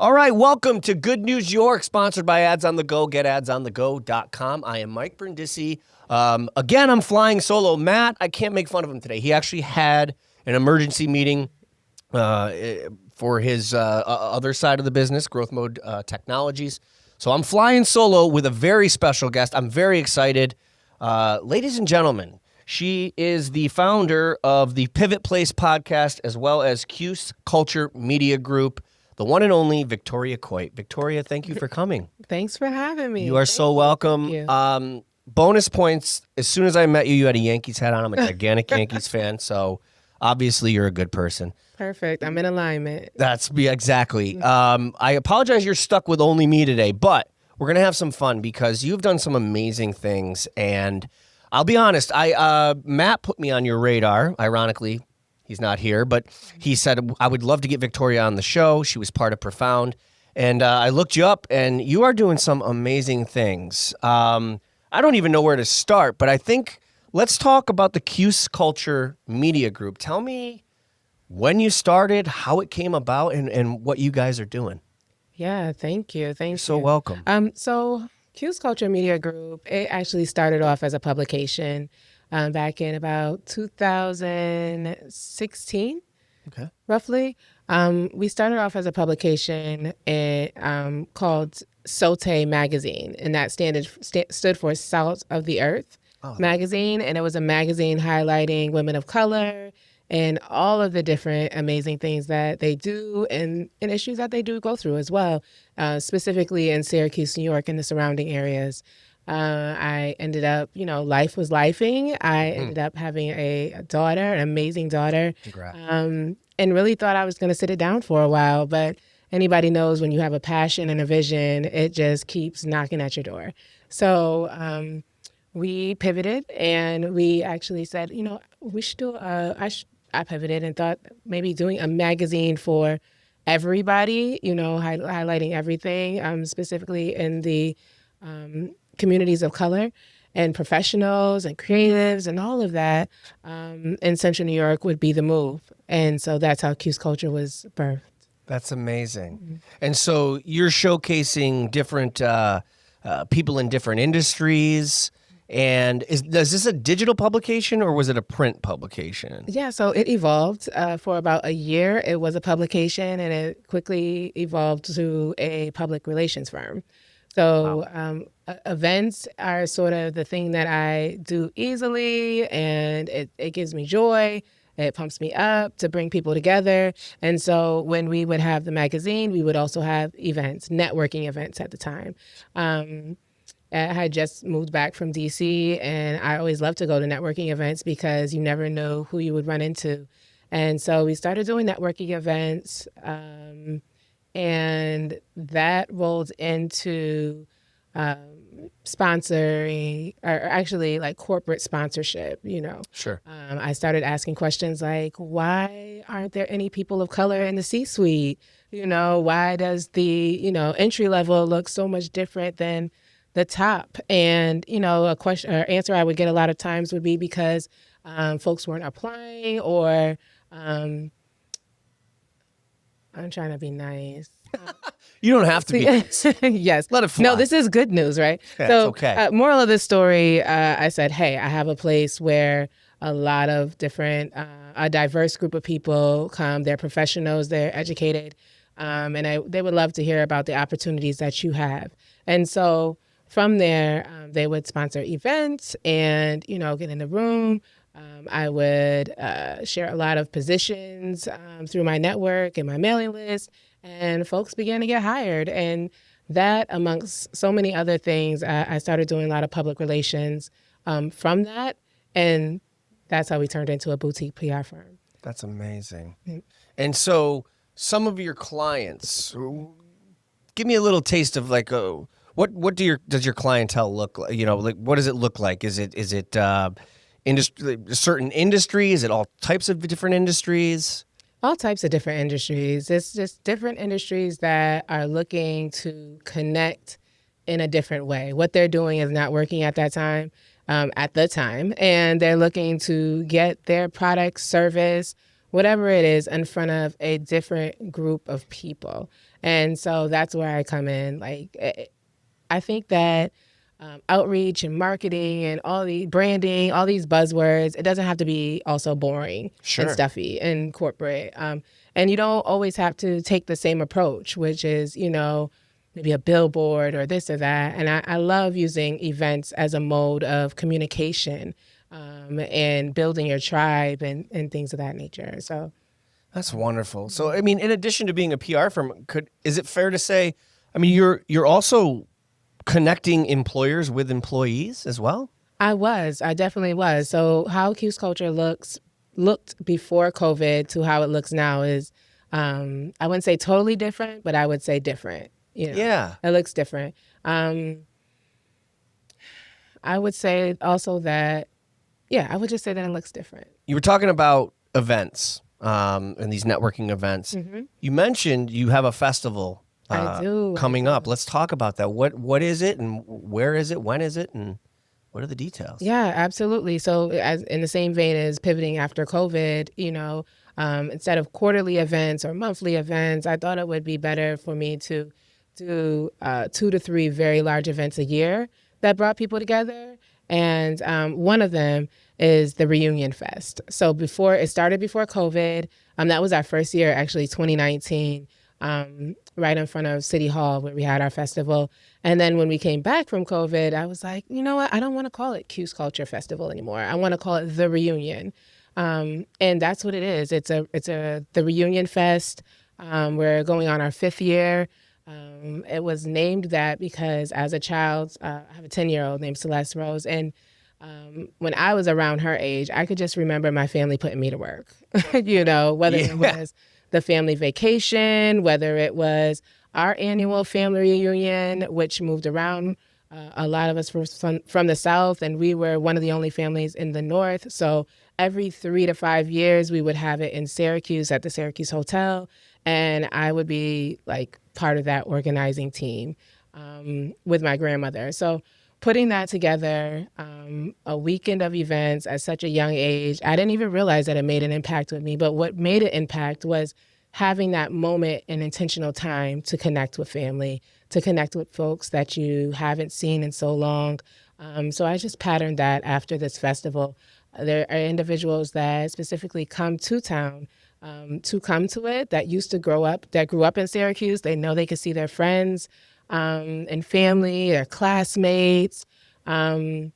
All right, welcome to Good News York, sponsored by Ads on the Go, getadsonthego.com. I am Mike Brindisi. Again, I'm flying solo. Matt, I can't make fun of him today. He actually had an emergency meeting for his other side of the business, Growth Mode Technologies. So I'm flying solo with a very special guest. I'm very excited. Ladies and gentlemen, she is the founder of the Pivot Place podcast as well as Cuse Culture Media Group, the one and only Victoria Coy. Victoria, thank you for coming. Thanks for having me. You are so welcome. Thank you. Bonus points. As soon as I met you, you had a Yankees hat on. I'm a gigantic Yankees fan, so obviously you're a good person. Perfect. I'm in alignment. Exactly. I apologize you're stuck with only me today, but we're going to have some fun because you've done some amazing things. And I'll be honest, Matt put me on your radar. Ironically, he's not here, but he said, I would love to get Victoria on the show. She was part of Profound. And I looked you up, and you are doing some amazing things. I don't even know where to start, but I think let's talk about the Cuse Culture Media Group. Tell me when you started, how it came about, and what you guys are doing. Yeah, thank you. You're so welcome. So Cuse Culture Media Group, it actually started off as a publication back in about 2016, roughly. We started off as a publication called Sote Magazine, and that stood for Salt of the Earth magazine, and it was a magazine highlighting women of color and all of the different amazing things that they do and issues that they do go through as well, specifically in Syracuse, New York, and the surrounding areas. I ended up, life was lifing. I ended up having a daughter, an amazing daughter, and really thought I was going to sit it down for a while. But anybody knows when you have a passion and a vision, it just keeps knocking at your door. So we pivoted and we actually said, we should do, I pivoted and thought maybe doing a magazine for everybody, highlighting everything, specifically in the communities of color and professionals and creatives and all of that in Central New York would be the move. And so that's how Cuse Culture was birthed. That's amazing. Mm-hmm. And so you're showcasing different people in different industries. And is this a digital publication or was it a print publication? Yeah, so it evolved for about a year. It was a publication and it quickly evolved to a public relations firm. So events are sort of the thing that I do easily, and it gives me joy. It pumps me up to bring people together. And so when we would have the magazine, we would also have events, networking events at the time. I had just moved back from D.C., and I always love to go to networking events because you never know who you would run into. And so we started doing networking events, and that rolled into sponsoring, or actually like corporate sponsorship, Sure. I started asking questions like, why aren't there any people of color in the C-suite? Why does the, entry level look so much different than the top? And, a question or answer I would get a lot of times would be because folks weren't applying, or I'm trying to be nice. You don't have to be nice. Yes. Let it fly. No, this is good news, right? Yeah, so, it's okay. Moral of this story, I said, hey, I have a place where a lot of different, a diverse group of people come. They're professionals, they're educated, and they would love to hear about the opportunities that you have. And so from there, they would sponsor events and, get in the room. I would share a lot of positions through my network and my mailing list, and folks began to get hired. And that, amongst so many other things, I started doing a lot of public relations from that, and that's how we turned into a boutique PR firm. That's amazing. Mm-hmm. And so some of your clients, give me a little taste of like, what does your clientele look like? Like what does it look like? Is it industry, certain industry? Is it all types of different industries? All types of different industries. It's just different industries that are looking to connect in a different way. What they're doing is not working at that time, and they're looking to get their product, service, whatever it is, in front of a different group of people. And so that's where I come in. Like, I think that outreach and marketing and all the branding, all these buzzwords, it doesn't have to be also boring and stuffy and corporate. And you don't always have to take the same approach, which is, maybe a billboard or this or that. And I love using events as a mode of communication and building your tribe and things of that nature. So that's wonderful. So, I mean, in addition to being a PR firm, is it fair to say, I mean, you're also connecting employers with employees as well? I definitely was. So how Cuse Culture looked before COVID to how it looks now is, I wouldn't say totally different, but I would say different. Yeah. It looks different. I would say also that, I would just say that it looks different. You were talking about events and these networking events. Mm-hmm. You mentioned you have a festival coming up. Let's talk about that. What is it, and where is it? When is it, and what are the details? Yeah, absolutely. So, as in the same vein as pivoting after COVID, instead of quarterly events or monthly events, I thought it would be better for me to do 2 to 3 very large events a year that brought people together. And one of them is the Reunion Fest. So it started before COVID. That was our first year, actually, 2019. Right in front of City Hall where we had our festival. And then when we came back from COVID, I was like, you know what? I don't want to call it Cuse Culture Festival anymore. I want to call it The Reunion. And that's what it is. It's the Reunion Fest. We're going on our 5th year. It was named that because as a child, I have a 10-year-old named Celeste Rose. And when I was around her age, I could just remember my family putting me to work, whether it was the family vacation, whether it was our annual family reunion, which moved around. A lot of us were from the South, and we were one of the only families in the North. So every 3 to 5 years, we would have it in Syracuse at the Syracuse Hotel. And I would be like part of that organizing team with my grandmother. So putting that together, a weekend of events at such a young age, I didn't even realize that it made an impact with me. But what made it impact was having that moment and intentional time to connect with family, to connect with folks that you haven't seen in so long. So I just patterned that after this festival. There are individuals that specifically come to town to come to it that grew up in Syracuse. They know they can see their friends and family, their classmates. And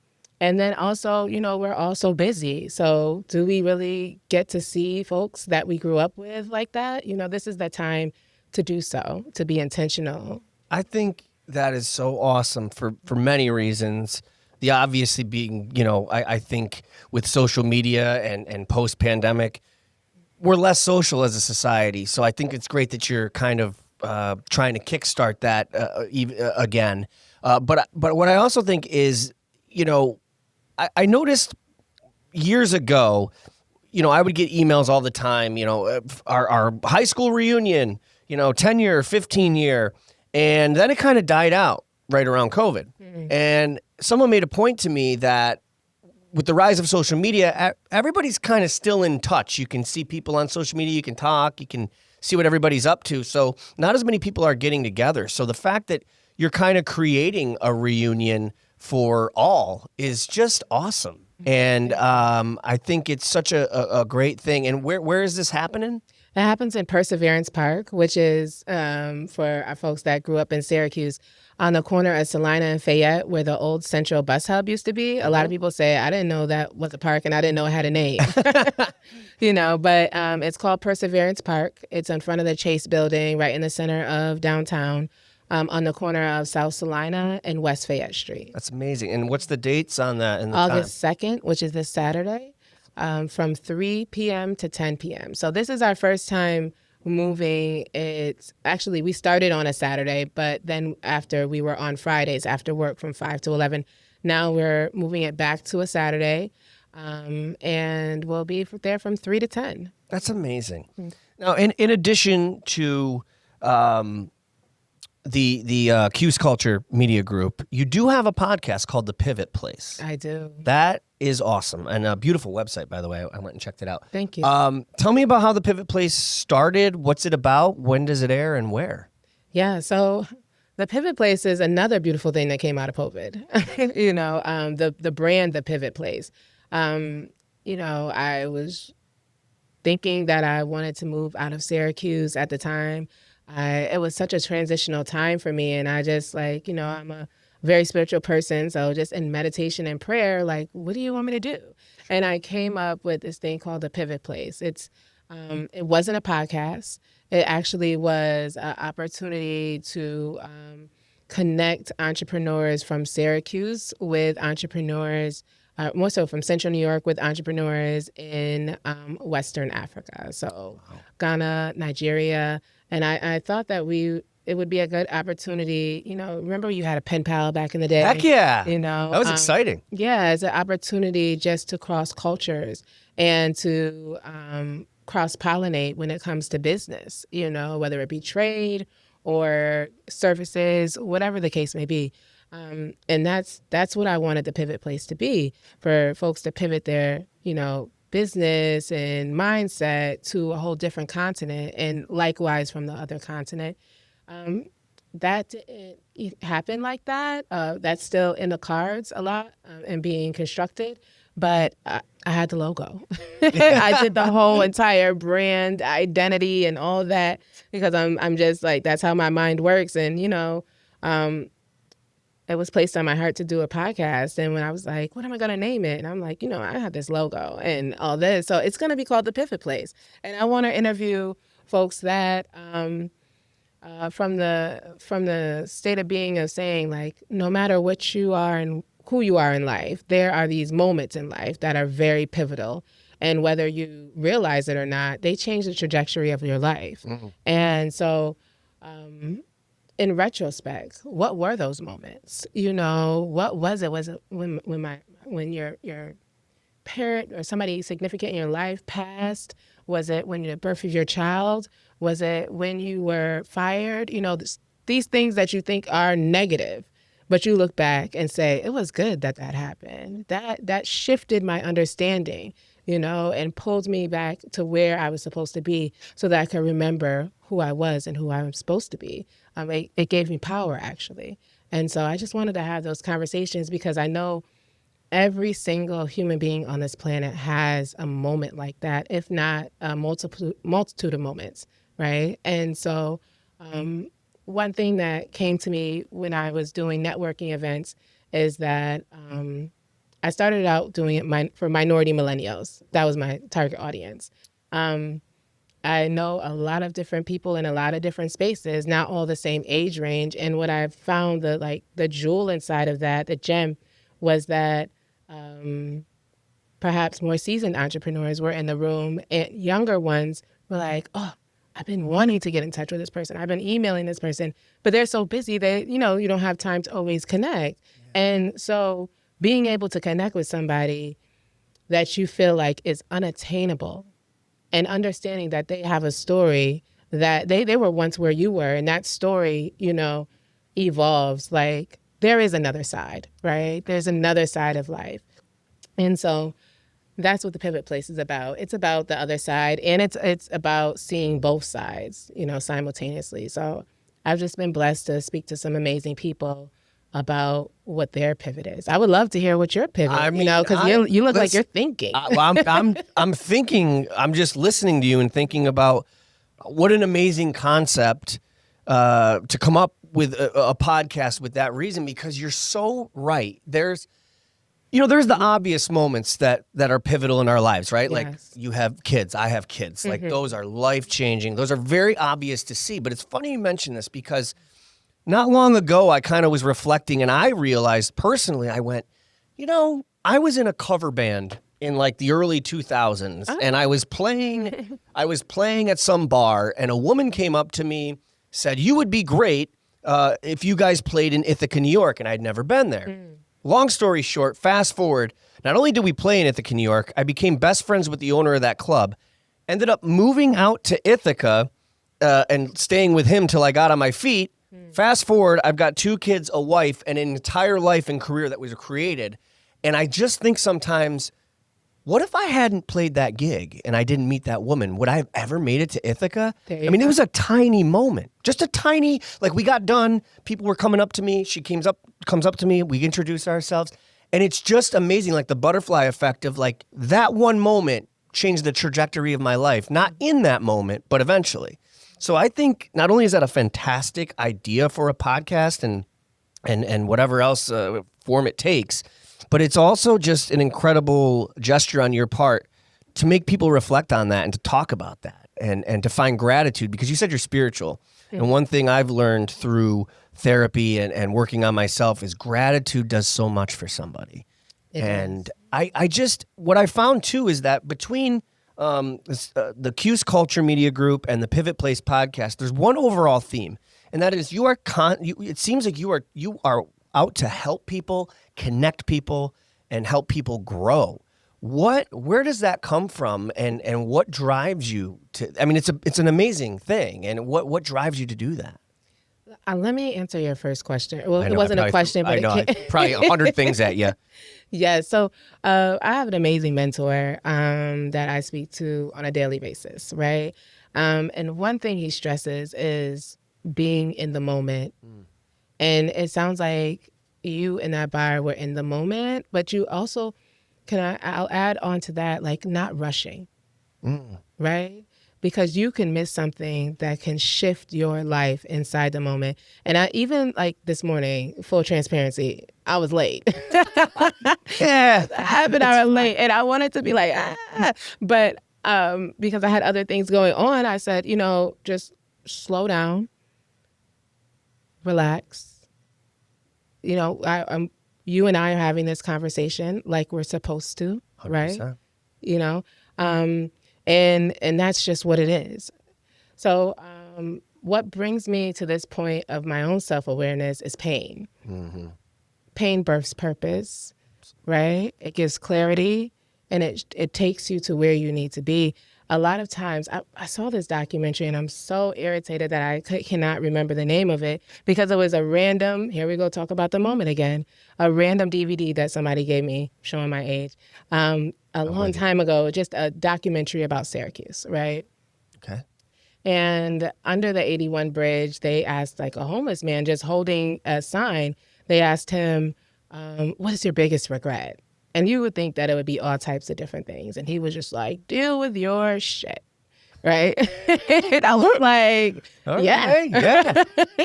then also, we're all so busy. So do we really get to see folks that we grew up with like that? This is the time to do so, to be intentional. I think that is so awesome for many reasons. The obviously being, I think with social media and post-pandemic, we're less social as a society. So I think it's great that you're kind of trying to kickstart that again. But what I also think is, I noticed years ago, I would get emails all the time, our high school reunion, 10-year, 15-year. And then it kind of died out right around COVID. Mm-hmm. And someone made a point to me that with the rise of social media, everybody's kind of still in touch. You can see people on social media, you can talk, you can see what everybody's up to. So not as many people are getting together. So the fact that you're kind of creating a reunion for all is just awesome. And I think it's such a great thing. And where is this happening? It happens in Perseverance Park, which is for our folks that grew up in Syracuse, on the corner of Salina and Fayette, where the old Central Bus Hub used to be. A lot of people say, I didn't know that was a park and I didn't know it had a name. But it's called Perseverance Park. It's in front of the Chase building, right in the center of downtown, on the corner of South Salina and West Fayette Street. That's amazing. And what's the dates on that? And the August time? 2nd, which is this Saturday. From 3 p.m. to 10 p.m. So this is our first time moving. It's actually, we started on a Saturday, but then after we were on Fridays after work from 5 to 11. Now we're moving it back to a Saturday, and we'll be there from 3 to 10. That's amazing. Mm-hmm. Now, in addition to the Cuse Culture Media Group, you do have a podcast called The Pivot Place. I do. That is awesome. And a beautiful website, by the way. I went and checked it out. Thank you. Tell me about how The Pivot Place started. What's it about? When does it air and where? Yeah, so The Pivot Place is another beautiful thing that came out of COVID. You know, the brand, The Pivot Place. You know, I was thinking that I wanted to move out of Syracuse at the time. It was such a transitional time for me, and I just like, you know, I'm a very spiritual person, so just in meditation and prayer, like, what do you want me to do? And I came up with this thing called The Pivot Place. It wasn't a podcast. It actually was an opportunity to connect entrepreneurs from Syracuse with entrepreneurs, more so from Central New York, with entrepreneurs in Western Africa. So Ghana, Nigeria. And I thought that it would be a good opportunity. You know, remember you had a pen pal back in the day? Heck yeah. You know, that was exciting. Yeah, it's an opportunity just to cross cultures and to cross-pollinate when it comes to business, you know, whether it be trade or services, whatever the case may be. And that's what I wanted the Pivot Place to be, for folks to pivot their, you know, business and mindset to a whole different continent, and likewise from the other continent. That didn't happen like that. That's still in the cards a lot and being constructed. But I had the logo. I did the whole entire brand identity and all that, because I'm just like, that's how my mind works. And, you know, it was placed on my heart to do a podcast. And when I was like, what am I going to name it? And I'm like, you know, I have this logo and all this. So it's going to be called The Pivot Place. And I want to interview folks that from the state of being of saying, like, no matter what you are and who you are in life, there are these moments in life that are very pivotal. And whether you realize it or not, they change the trajectory of your life. Mm-hmm. And so in retrospect, what were those moments? You know, what was it? Was it when your parent or somebody significant in your life passed? Was it when the birth of your child? Was it when you were fired? You know, these things that you think are negative, but you look back and say, it was good that happened. That shifted my understanding, you know, and pulled me back to where I was supposed to be so that I could remember who I was and who I was supposed to be. It gave me power, actually. And so I just wanted to have those conversations, because I know every single human being on this planet has a moment like that, if not a multitude of moments, right? And so one thing that came to me when I was doing networking events is that I started out doing it for minority millennials. That was my target audience. I know a lot of different people in a lot of different spaces, not all the same age range. And what I found, the jewel inside of that, the gem, was that perhaps more seasoned entrepreneurs were in the room, and younger ones were like, oh, I've been wanting to get in touch with this person. I've been emailing this person, but they're so busy that, you know, you don't have time to always connect. Yeah. And so being able to connect with somebody that you feel like is unattainable, and understanding that they have a story that they were once where you were, and that story, you know, evolves. Like, there is another side, right? There's another side of life. And so that's what the Pivot Place is about. It's about the other side, and it's about seeing both sides, you know, simultaneously. So I've just been blessed to speak to some amazing people about what their pivot is. I would love to hear what your pivot, you know, because you look like you're thinking. I'm thinking. I'm just listening to you and thinking about what an amazing concept to come up with a podcast with that reason, because you're so right. There's the obvious moments that are pivotal in our lives, right? Yes. Like, you have kids, I have kids. Mm-hmm. Like, those are life-changing. Those are very obvious to see. But it's funny you mention this, because not long ago, I kind of was reflecting, and I realized personally, I went, you know, I was in a cover band in like the early 2000s, and I was playing at some bar, and a woman came up to me, said, you would be great if you guys played in Ithaca, New York, and I'd never been there. Mm. Long story short, fast forward, not only did we play in Ithaca, New York, I became best friends with the owner of that club, ended up moving out to Ithaca and staying with him till I got on my feet. Fast forward, I've got 2 kids, a wife, and an entire life and career that was created. And I just think sometimes, what if I hadn't played that gig and I didn't meet that woman? Would I have ever made it to Ithaca? I mean, it was a tiny moment, just a tiny, like we got done, people were coming up to me, she comes up to me, we introduce ourselves. And it's just amazing, like the butterfly effect of like that one moment changed the trajectory of my life. Not in that moment, but eventually. So I think not only is that a fantastic idea for a podcast and whatever else form it takes, but it's also just an incredible gesture on your part to make people reflect on that and to talk about that and to find gratitude, because you said you're spiritual. Mm-hmm. And one thing I've learned through therapy and working on myself is gratitude does so much for somebody. I just, what I found too is that between the Cuse Culture Media Group and the Pivot Place podcast, there's one overall theme, and that is it seems like you are out to help people, connect people, and help people grow. Where does that come from, and what drives you to? I mean, it's an amazing thing, and what drives you to do that? Let me answer your first question. Well, it wasn't a question, but I probably 100 things at you. Yeah, so I have an amazing mentor that I speak to on a daily basis, right? And one thing he stresses is being in the moment. And it sounds like you and that buyer were in the moment, but you also, I'll add on to that, like not rushing, right? Because you can miss something that can shift your life inside the moment. And I even, like this morning, full transparency, I was late. Yeah. Half an hour late. And I wanted to be like, but because I had other things going on, I said, just slow down, relax. You and I are having this conversation like we're supposed to, 100%. Right? And that's just what it is. So what brings me to this point of my own self-awareness is pain. Mm-hmm. Pain births purpose, right? It gives clarity, and it takes you to where you need to be. A lot of times, I saw this documentary, and I'm so irritated that I cannot remember the name of it, because it was a random, here we go, talk about the moment again, a random DVD that somebody gave me, showing my age, a long time ago, just a documentary about Syracuse, right? Okay. And under the 81 bridge, they asked like a homeless man just holding a sign, they asked him, what is your biggest regret? And you would think that it would be all types of different things. And he was just like, deal with your shit, right? And I was like, yeah.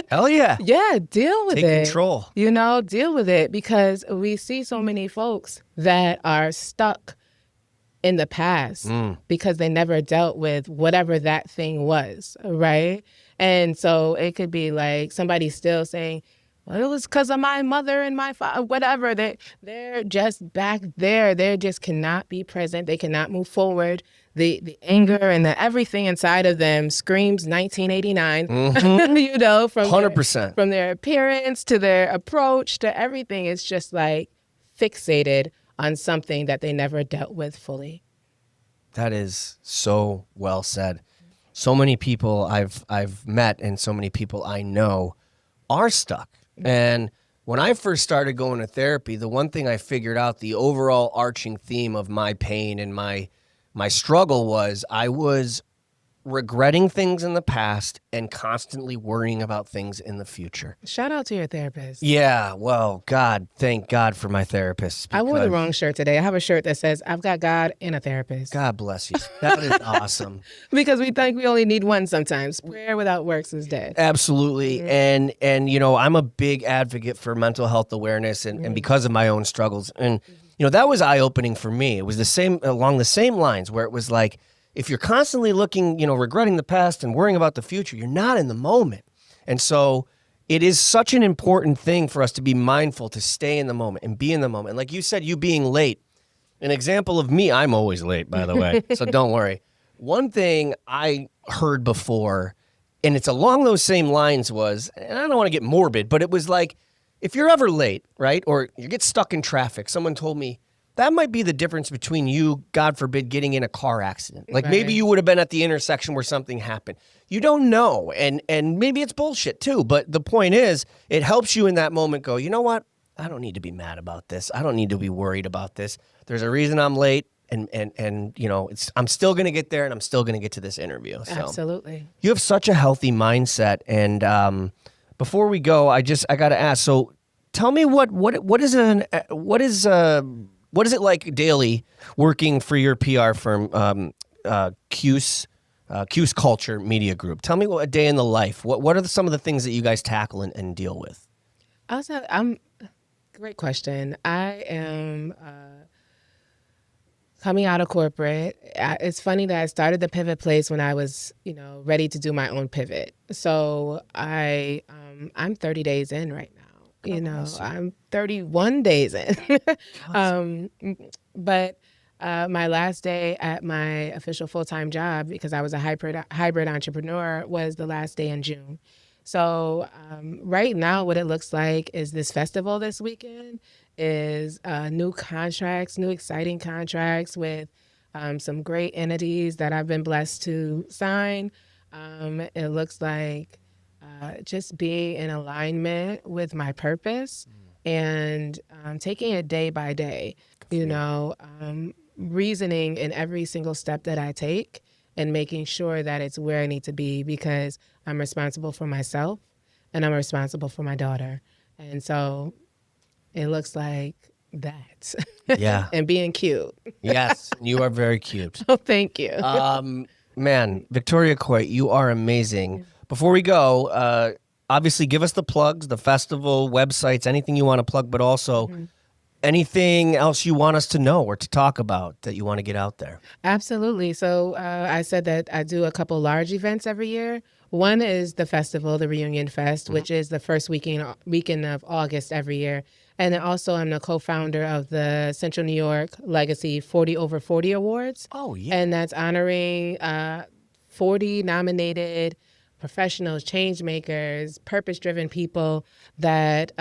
Hell yeah. Yeah, deal with it. Take control. Deal with it, because we see so many folks that are stuck in the past because they never dealt with whatever that thing was, right? And so it could be like somebody still saying, well, it was because of my mother and my father, whatever. They're just back there. They just cannot be present. They cannot move forward. The anger and everything inside of them screams 1989, from 100%. From their appearance to their approach to everything. It's just like fixated on something that they never dealt with fully. That is so well said. So many people I've met and so many people I know are stuck. And when I first started going to therapy, the one thing I figured out, the overall arching theme of my pain and my struggle was I was regretting things in the past and constantly worrying about things in the future. Shout out to your therapist. Yeah, well, thank God for my therapist. I wore the wrong shirt today. I have a shirt that says, I've got God and a therapist. God bless you. That is awesome. Because we think we only need one sometimes. Prayer without works is dead. Absolutely. Mm-hmm. And I'm a big advocate for mental health awareness and because of my own struggles. And, that was eye-opening for me. It was along the same lines where it was like, if you're constantly looking, regretting the past and worrying about the future, you're not in the moment. And so it is such an important thing for us to be mindful, to stay in the moment and be in the moment. Like you said, you being late, an example of me, I'm always late, by the way, so don't worry. One thing I heard before, and it's along those same lines was, and I don't want to get morbid, but it was like, if you're ever late, right, or you get stuck in traffic, someone told me, that might be the difference between you, God forbid, getting in a car accident. Like maybe Right. you would have been at the intersection where something happened. You don't know. And maybe it's bullshit too. But the point is, it helps you in that moment go, you know what? I don't need to be mad about this. I don't need to be worried about this. There's a reason I'm late. And you know, I'm still going to get there, and I'm still going to get to this interview. So Absolutely. you have such a healthy mindset. And before we go, I got to ask. So tell me what is it like daily working for your PR firm, Cuse Culture Media Group? Tell me what a day in the life. What are some of the things that you guys tackle and deal with? Great question. I am coming out of corporate. It's funny that I started the Pivot Place when I was, ready to do my own pivot. So I'm 30 days in right now. I'm 31 days in. But my last day at my official full-time job, because I was a hybrid entrepreneur, was the last day in June. So right now, what it looks like is this festival this weekend is new exciting contracts with some great entities that I've been blessed to sign. It looks like just being in alignment with my purpose and taking it day by day, reasoning in every single step that I take and making sure that it's where I need to be, because I'm responsible for myself and I'm responsible for my daughter. And so it looks like that. Yeah. And being cute. Yes, you are very cute. Oh, thank you. Man, Victoria Coy, you are amazing. Before we go, obviously give us the plugs, the festival, websites, anything you want to plug, but also anything else you want us to know or to talk about that you want to get out there. Absolutely. So I said that I do a couple large events every year. One is the festival, the Reunion Fest, which is the first weekend of August every year. And then also I'm the co-founder of the Central New York Legacy 40 Over 40 Awards. Oh, yeah. And that's honoring 40 nominated professionals, change makers, purpose-driven people that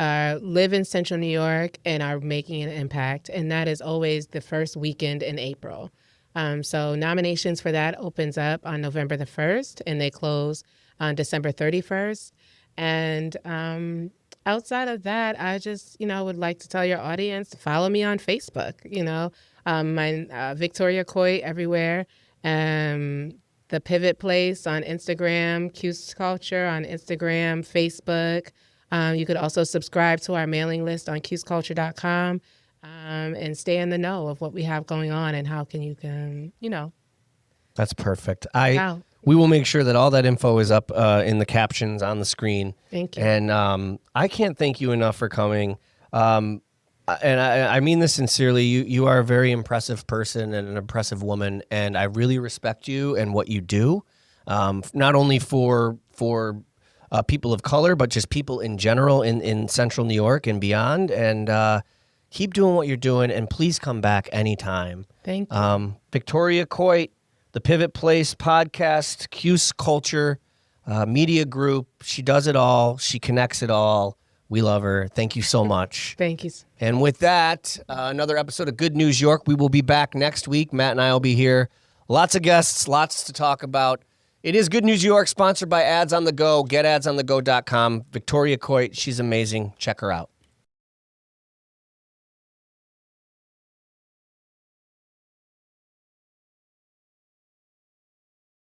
live in Central New York and are making an impact. And that is always the first weekend in April. So nominations for that opens up on November the 1st, and they close on December 31st. And outside of that, I just, would like to tell your audience to follow me on Facebook. My Victoria Coy everywhere. The Pivot Place on Instagram, Cuse Culture on Instagram, Facebook. You could also subscribe to our mailing list on cuseculture.com and stay in the know of what we have going on and how you can. That's perfect. Wow. We will make sure that all that info is up in the captions on the screen. Thank you. And I can't thank you enough for coming. And I mean this sincerely. You are a very impressive person and an impressive woman, and I really respect you and what you do, not only for people of color, but just people in general in Central New York and beyond. And keep doing what you're doing, and please come back anytime. Thank you. Victoria Coit, the Pivot Place podcast, Cuse Culture Media Group. She does it all. She connects it all. We love her. Thank you so much. Thank you. And with that, another episode of Good News York. We will be back next week. Matt and I will be here. Lots of guests, lots to talk about. It is Good News York, sponsored by Ads on the Go. GetAdsOnTheGo.com. Victoria Coit, she's amazing. Check her out.